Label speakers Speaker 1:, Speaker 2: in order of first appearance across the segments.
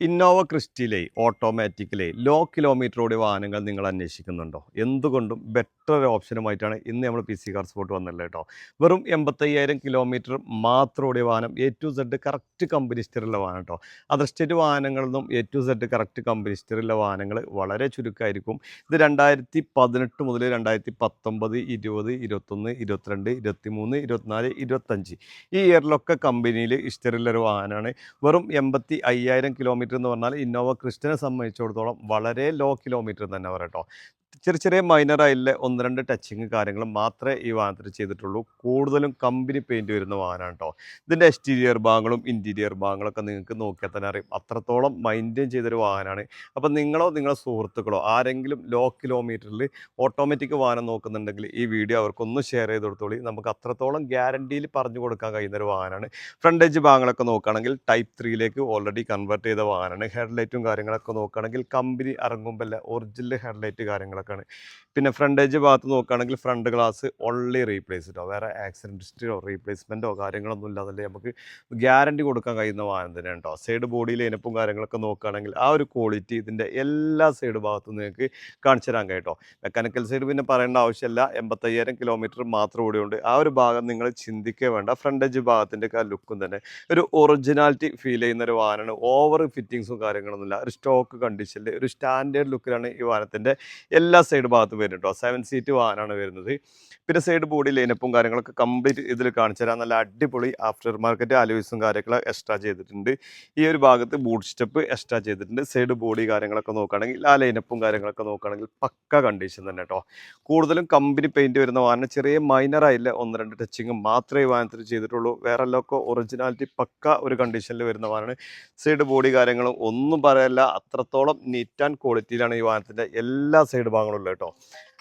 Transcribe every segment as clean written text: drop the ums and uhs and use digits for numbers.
Speaker 1: Innova ക്രിസ്റ്റയിലെ ഓട്ടോമാറ്റിക്കിലെ low kilometre ഓടിയ വാഹനങ്ങൾ നിങ്ങൾ അന്വേഷിക്കുന്നുണ്ടോ? എന്തുകൊണ്ടും ബെറ്റർ ഒരു ഓപ്ഷനുമായിട്ടാണ് ഇന്ന് നമ്മൾ പി സി കാർ സ്പോട്ട് വന്നുള്ളത് കേട്ടോ. വെറും 85,000 കിലോമീറ്റർ മാത്രം ഓടിയ വാഹനം A to Z correct company ഹിസ്റ്ററിയുള്ള വാഹനം കേട്ടോ. അതർ സ്റ്റേറ്റ് വാഹനങ്ങളിൽ നിന്നും A to Z correct company ഹിസ്റ്ററിയുള്ള വാഹനങ്ങൾ വളരെ ചുരുക്കമായിരിക്കും. ഇത് 2018 മുതൽ 2019, 20, 21, 22, 23, 24, 25 ഈ ഇയറിലൊക്കെ കമ്പനിയിൽ ഹിസ്റ്ററിയുള്ളൊരു വാഹനമാണ്. വെറും 85,000 കിലോമീറ്റർ എന്ന് പറഞ്ഞാൽ ഇന്നോവ ക്രിസ്റ്റനെ സംബന്ധിച്ചിടത്തോളം വളരെ ലോ കിലോമീറ്റർ തന്നെ പറയട്ടോ. ചെറിയ മൈനറായില്ല ഒന്ന് രണ്ട് ടച്ചിങ് കാര്യങ്ങൾ മാത്രമേ ഈ വാഹനത്തിൽ ചെയ്തിട്ടുള്ളൂ. കൂടുതലും കമ്പനി പെയിൻറ്റ് വരുന്ന വാഹനമാണ് കേട്ടോ. ഇതിൻ്റെ എക്സ്റ്റീരിയർ ഭാഗങ്ങളും ഇൻറ്റീരിയർ ഭാഗങ്ങളൊക്കെ നിങ്ങൾക്ക് നോക്കിയാൽ തന്നെ അറിയും അത്രത്തോളം മെയിൻറ്റെയിൻ ചെയ്തൊരു വാഹനമാണ്. അപ്പം നിങ്ങളോ നിങ്ങളുടെ സുഹൃത്തുക്കളോ ആരെങ്കിലും ലോ കിലോമീറ്ററിൽ ഓട്ടോമാറ്റിക് വാഹനം നോക്കുന്നുണ്ടെങ്കിൽ ഈ വീഡിയോ അവർക്കൊന്ന് ഷെയർ ചെയ്ത് കൊടുത്തോളി. നമുക്ക് അത്രത്തോളം ഗ്യാരണ്ടിയിൽ പറഞ്ഞു കൊടുക്കാൻ കഴിയുന്നൊരു വാഹനമാണ്. ഫ്രണ്ട് എഡ്ജ് ഭാഗങ്ങളൊക്കെ നോക്കുകയാണെങ്കിൽ ടൈപ്പ് 3യിലേക്ക് ഓൾറെഡി കൺവേർട്ട് ചെയ്ത വാഹനമാണ്. ഹെഡ്ലൈറ്റും കാര്യങ്ങളൊക്കെ നോക്കുകയാണെങ്കിൽ കമ്പനി ഇറങ്ങുമ്പോൾ ഒറിജിനൽ ഹെഡ്ലൈറ്റ് കാര്യങ്ങളൊക്കെ. പിന്നെ ഫ്രണ്ട് എഡ്ജ് ഭാഗത്ത് നോക്കുകയാണെങ്കിൽ ഫ്രണ്ട് ഗ്ലാസ് ഓൺലി റീപ്ലേസ് കേട്ടോ. വേറെ ആക്സിഡൻറ്റ് ഹിസ്റ്ററിയോ റീപ്ലേസ്മെൻറ്റോ കാര്യങ്ങളൊന്നും ഇല്ലാതെ നമുക്ക് ഗ്യാരണ്ടി കൊടുക്കാൻ കഴിയുന്ന വാഹനം തന്നെയാണ് കേട്ടോ. സൈഡ് ബോഡിയിൽ ഇനപ്പും കാര്യങ്ങളൊക്കെ നോക്കുകയാണെങ്കിൽ ആ ഒരു ക്വാളിറ്റി ഇതിൻ്റെ എല്ലാ സൈഡ് ഭാഗത്തും നിങ്ങൾക്ക് കാണിച്ചു തരാൻ കേട്ടോ. മെക്കാനിക്കൽ സൈഡ് പിന്നെ പറയേണ്ട ആവശ്യമില്ല. 85,000 കിലോമീറ്റർ മാത്രം ഓടിയുണ്ട്. ആ ഒരു ഭാഗം നിങ്ങൾ ചിന്തിക്കേ വേണ്ട. ഫ്രണ്ട് എഡ്ജ് ഭാഗത്തിൻ്റെ ഒക്കെ ലുക്കും തന്നെ ഒരു ഒറിജിനാലിറ്റി ഫീൽ ചെയ്യുന്ന ഒരു വാഹനമാണ്. ഓവർ ഫിറ്റിങ്സും കാര്യങ്ങളൊന്നുമില്ല. ഒരു സ്റ്റോക്ക് കണ്ടീഷനിൽ ഒരു സ്റ്റാൻഡേർഡ് ലുക്കിലാണ് ഈ വാഹനത്തിൻ്റെ എല്ലാ സൈഡ് ഭാഗത്തും വരുന്നത് കേട്ടോ. 7 സീറ്റ് വാഹനമാണ് വരുന്നത്. പിന്നെ സൈഡ് ബോഡി ലൈനപ്പും കാര്യങ്ങളൊക്കെ കംപ്ലീറ്റ് ഇതിൽ കാണിച്ചു തരാം. നല്ല അടിപൊളി ആഫ്റ്റർ മാർക്കറ്റ് അലോയ്സും കാര്യങ്ങളൊക്കെ എക്സ്ട്രാ ചെയ്തിട്ടുണ്ട്. ഈ ഒരു ഭാഗത്ത് ബൂട്ട് സ്റ്റെപ്പ് എക്സ്ട്രാ ചെയ്തിട്ടുണ്ട്. സൈഡ് ബോഡി കാര്യങ്ങളൊക്കെ നോക്കുകയാണെങ്കിൽ ആ ലൈനപ്പും കാര്യങ്ങളൊക്കെ നോക്കുകയാണെങ്കിൽ പക്ക കണ്ടീഷൻ തന്നെ കേട്ടോ. കൂടുതലും കമ്പനി പെയിൻറ്റ് വരുന്ന വാഹനം. ചെറിയ മൈനറായില്ല ഒന്ന് രണ്ട് ടച്ചിങ് മാത്രമേ ഈ വാഹനത്തിൽ ചെയ്തിട്ടുള്ളൂ. വേറെ എല്ലാം ഒറിജിനാലിറ്റി പക്ക ഒരു കണ്ടീഷനിൽ വരുന്ന വാഹനമാണ്. സൈഡ് ബോഡി കാര്യങ്ങളും ഒന്നും പറയല്ല. അത്രത്തോളം നീറ്റ് ആൻഡ് ക്വാളിറ്റിയിലാണ് ഈ വാഹനത്തിൻ്റെ എല്ലാ സൈഡ് ഭാഗങ്ങളും ഉള്ളത് കേട്ടോ.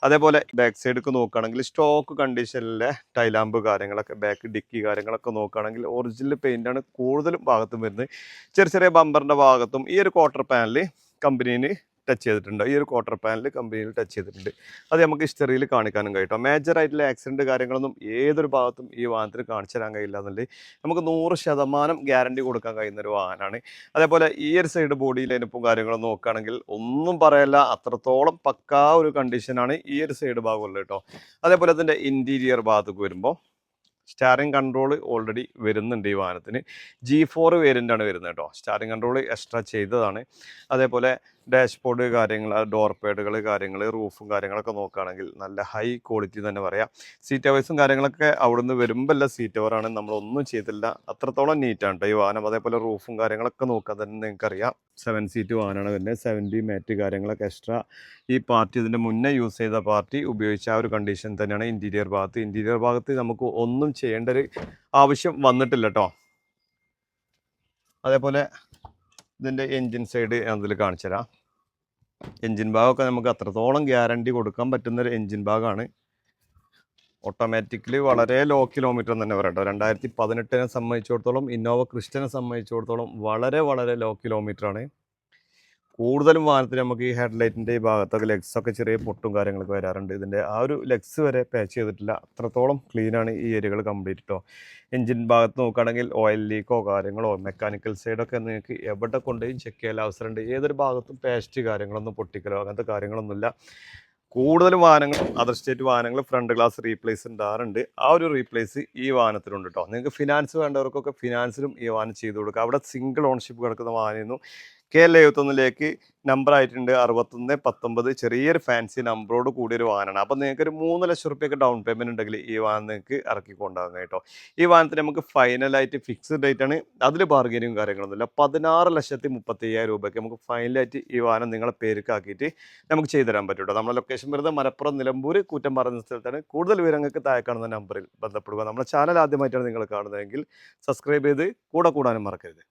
Speaker 1: അതേപോലെ ബാക്ക് സൈഡൊക്കെ നോക്കുകയാണെങ്കിൽ സ്റ്റോക്ക് കണ്ടീഷനിലെ ടൈലാമ്പ് കാര്യങ്ങളൊക്കെ ബാക്ക് ഡിക്കി കാര്യങ്ങളൊക്കെ നോക്കുകയാണെങ്കിൽ ഒറിജിനൽ പെയിൻ്റാണ് കൂടുതലും ഭാഗത്തും വരുന്നത്. ചെറിയ ബമ്പറിൻ്റെ ഭാഗത്തും ഈ ഒരു ക്വാർട്ടർ പാനൽ കമ്പനീന് ടച്ച് ചെയ്തിട്ടുണ്ട്. ഈ ഒരു ക്വാർട്ടർ പാനൽ കമ്പനിയിൽ ടച്ച് ചെയ്തിട്ടുണ്ട്. അത് നമുക്ക് ഹിസ്റ്ററിയിൽ കാണിക്കാനും കഴിയും. മേജറായിട്ടുള്ള ആക്സിഡൻറ്റ് കാര്യങ്ങളൊന്നും ഏതൊരു ഭാഗത്തും ഈ വാഹനത്തിന് കാണിച്ചു തരാൻ കഴിയില്ല എന്നുള്ളത് നമുക്ക് 100% ഗ്യാരണ്ടി കൊടുക്കാൻ കഴിയുന്ന ഒരു വാഹനമാണ്. അതേപോലെ ഈ ഒരു സൈഡ് ബോഡി ലൈനപ്പും കാര്യങ്ങളും നോക്കുകയാണെങ്കിൽ ഒന്നും പറയല്ല. അത്രത്തോളം പക്കാ ഒരു കണ്ടീഷനാണ് ഈ ഒരു സൈഡ് ഭാഗമുള്ളത് കേട്ടോ. അതേപോലെ അതിൻ്റെ ഇൻറ്റീരിയർ ഭാഗത്തേക്ക് വരുമ്പോൾ സ്റ്റാറിംഗ് കൺട്രോൾ ഓൾറെഡി വരുന്നുണ്ട് ഈ വാഹനത്തിന്. G4 വേരിയൻ്റാണ് വരുന്നത് കേട്ടോ. സ്റ്റാറിംഗ് കൺട്രോൾ എക്സ്ട്രാ ചെയ്തതാണ്. അതേപോലെ ഡാഷ്ബോർഡ് കാര്യങ്ങൾ, ഡോർ പാഡുകൾ കാര്യങ്ങൾ, റൂഫും കാര്യങ്ങളൊക്കെ നോക്കുകയാണെങ്കിൽ നല്ല ഹൈ ക്വാളിറ്റി തന്നെ പറയാം. സീറ്റ് കവേഴ്സും കാര്യങ്ങളൊക്കെ അവിടുന്ന് വരുമ്പോൾ സീറ്റ് കവറാണ്, നമ്മളൊന്നും ചെയ്തില്ല. അത്രത്തോളം നീറ്റാണ് കേട്ടോ ഈ വാഹനം. അതേപോലെ റൂഫും കാര്യങ്ങളൊക്കെ നോക്കാൻ തന്നെ നിങ്ങൾക്കറിയാം 7 സീറ്റ് വാഹനമാണ് വരുന്നത്. 70 മാറ്റ് കാര്യങ്ങളൊക്കെ എക്സ്ട്രാ ഈ പാർട്ടി ഇതിൻ്റെ മുന്നേ യൂസ് ചെയ്ത പാർട്ടി ഉപയോഗിച്ച ആ ഒരു കണ്ടീഷൻ തന്നെയാണ് ഇൻറ്റീരിയർ ഭാഗത്ത് നമുക്ക് ഒന്നും ചെയ്യേണ്ട ഒരു ആവശ്യം വന്നിട്ടില്ല കേട്ടോ. അതേപോലെ ഇതിൻ്റെ എൻജിൻ സൈഡ് അതിൽ കാണിച്ചു തരാം. എൻജിൻ ഭാഗമൊക്കെ നമുക്ക് അത്രത്തോളം ഗ്യാരണ്ടി കൊടുക്കാൻ പറ്റുന്നൊരു എൻജിൻ ഭാഗമാണ്. ഓട്ടോമാറ്റിക്കലി വളരെ ലോ കിലോമീറ്റർ തന്നെ പറയട്ടോ. 2018 സംബന്ധിച്ചിടത്തോളം ഇന്നോവ ക്രിസ്റ്റനെ സംബന്ധിച്ചിടത്തോളം വളരെ ലോ കിലോമീറ്ററാണ്. കൂടുതലും വാഹനത്തിൽ നമുക്ക് ഈ ഹെഡ്ലൈറ്റിൻ്റെ ഈ ഭാഗത്തൊക്കെ ലെഗ്സൊക്കെ ചെറിയ പൊട്ടും കാര്യങ്ങളൊക്കെ വരാറുണ്ട്. ഇതിൻ്റെ ആ ഒരു ലെഗ്സ് വരെ പാച്ച് ചെയ്തിട്ടില്ല. അത്രത്തോളം ക്ലീനാണ് ഈ ഏരിയകൾ കംപ്ലീറ്റ് കേട്ടോ. എൻജിൻ ഭാഗത്ത് നോക്കുകയാണെങ്കിൽ ഓയിൽ ലീക്കോ കാര്യങ്ങളോ മെക്കാനിക്കൽ സൈഡൊക്കെ നിങ്ങൾക്ക് എവിടെ കൊണ്ടുപോയി ചെക്ക് ചെയ്യാൻ അവസരമുണ്ട്. ഏതൊരു ഭാഗത്തും പേസ്റ്റ് കാര്യങ്ങളൊന്നും പൊട്ടിക്കലോ അങ്ങനത്തെ കാര്യങ്ങളൊന്നുമില്ല. കൂടുതലും വാഹനങ്ങൾ അതർ സ്റ്റേറ്റ് വാഹനങ്ങൾ ഫ്രണ്ട് ഗ്ലാസ് റീപ്ലേസ് ഉണ്ടാകാറുണ്ട്. ആ ഒരു റീപ്ലേസ് ഈ വാഹനത്തിലുണ്ട് കേട്ടോ. നിങ്ങൾക്ക് ഫിനാൻസ് വേണ്ടവർക്കൊക്കെ ഫിനാൻസിലും ഈ വാഹനം ചെയ്ത് കൊടുക്കുക. അവിടെ സിംഗിൾ ഓൺഷിപ്പ് കിടക്കുന്ന വാഹനമായിരുന്നു. KL71 നമ്പർ ആയിട്ടുണ്ട് 6119. ചെറിയൊരു ഫാൻസി നമ്പറോട് കൂടിയൊരു വാഹനമാണ്. അപ്പോൾ നിങ്ങൾക്ക് ഒരു 3 ലക്ഷം റുപ്യൊക്കെ ഡൗൺ പേയ്മെൻറ്റ് ഉണ്ടെങ്കിൽ ഈ വാഹനം നിങ്ങൾക്ക് ഇറക്കി കൊണ്ടുപോകാം കേട്ടോ. ഈ വാഹനത്തിന് നമുക്ക് ഫൈനലായിട്ട് ഫിക്സ്ഡ് ഡേറ്റ് ആണ്. അതിൽ ബാർഗനിങ്ങും കാര്യങ്ങളൊന്നുമില്ല. 16,35,000 രൂപയ്ക്ക് നമുക്ക് ഫൈനലായിട്ട് ഈ വാഹനം നിങ്ങളെ പേരുക്കാക്കിയിട്ട് നമുക്ക് ചെയ്തു തരാൻ പറ്റും കേട്ടോ. നമ്മുടെ ലൊക്കേഷൻ വരുന്നത് മലപ്പുറം നിലമ്പൂർ കൂറ്റമ്പാറ എന്ന സ്ഥലത്താണ്. കൂടുതൽ വിവരങ്ങൾക്ക് താഴെ കാണുന്ന നമ്പറിൽ ബന്ധപ്പെടുക. നമ്മുടെ ചാനൽ ആദ്യമായിട്ടാണ് നിങ്ങൾ കാണുന്നതെങ്കിൽ സബ്സ്ക്രൈബ് ചെയ്ത് കൂടാനും മറക്കരുത്.